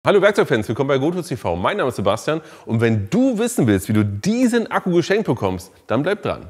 Hallo Werkzeugfans, willkommen bei GoTools TV. Mein Name ist Sebastian und wenn du wissen willst, wie du diesen Akku geschenkt bekommst, dann bleib dran.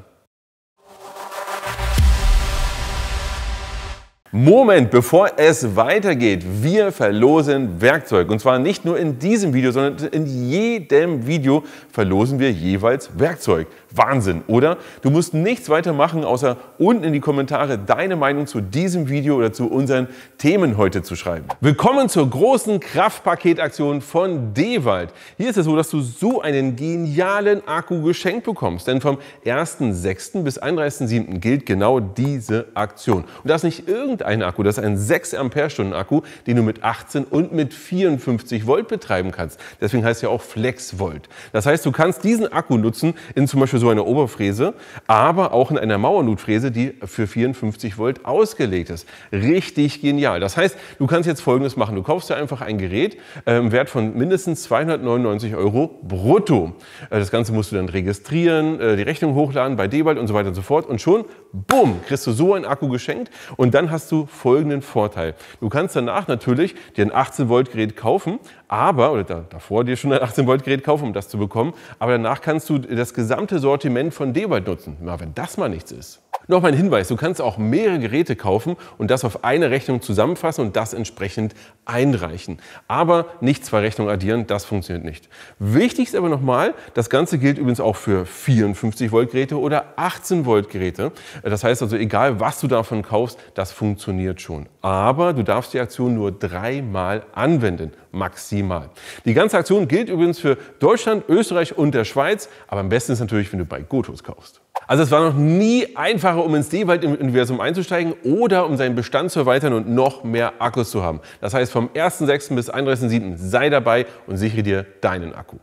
Moment, bevor es weitergeht, wir verlosen Werkzeug. Und zwar nicht nur in diesem Video, sondern in jedem Video verlosen wir jeweils Werkzeug. Wahnsinn, oder? Du musst nichts weiter machen, außer unten in die Kommentare deine Meinung zu diesem Video oder zu unseren Themen heute zu schreiben. Willkommen zur großen Kraftpaketaktion von Dewald. Hier ist es so, dass du so einen genialen Akku geschenkt bekommst. Denn vom 1.6. bis 31.7. gilt genau diese Aktion. Und das ist nicht irgendein Akku, das ist ein 6 Ampere-Stunden Akku, den du mit 18 und mit 54 Volt betreiben kannst. Deswegen heißt es ja auch Flexvolt. Das heißt, du kannst diesen Akku nutzen in zum Beispiel so einer Oberfräse, aber auch in einer Mauernutfräse, die für 54 Volt ausgelegt ist. Richtig genial. Das heißt, du kannst jetzt Folgendes machen. Du kaufst dir einfach ein Gerät im Wert von mindestens 299 € brutto. Das Ganze musst du dann registrieren, die Rechnung hochladen bei Dewald und so weiter und so fort. Und schon, bumm, kriegst du so einen Akku geschenkt. Und dann hast du folgenden Vorteil. Du kannst danach natürlich dir ein 18 Volt Gerät kaufen, oder davor dir schon ein 18 Volt Gerät kaufen, um das zu bekommen. Aber danach kannst du das gesamte Sortiment von Dewald nutzen. Na, wenn das mal nichts ist. Noch mal ein Hinweis, du kannst auch mehrere Geräte kaufen und das auf eine Rechnung zusammenfassen und das entsprechend einreichen. Aber nicht zwei Rechnungen addieren, das funktioniert nicht. Wichtig ist aber nochmal, das Ganze gilt übrigens auch für 54 Volt Geräte oder 18 Volt Geräte. Das heißt also, egal was du davon kaufst, das funktioniert schon. Aber du darfst die Aktion nur 3-mal anwenden, maximal. Die ganze Aktion gilt übrigens für Deutschland, Österreich und der Schweiz, aber am besten ist natürlich, wenn du bei GoTools kaufst. Also es war noch nie einfacher, um ins Dewald-Universum einzusteigen oder um seinen Bestand zu erweitern und noch mehr Akkus zu haben. Das heißt, vom 1.6. bis 31.7. sei dabei und sichere dir deinen Akku.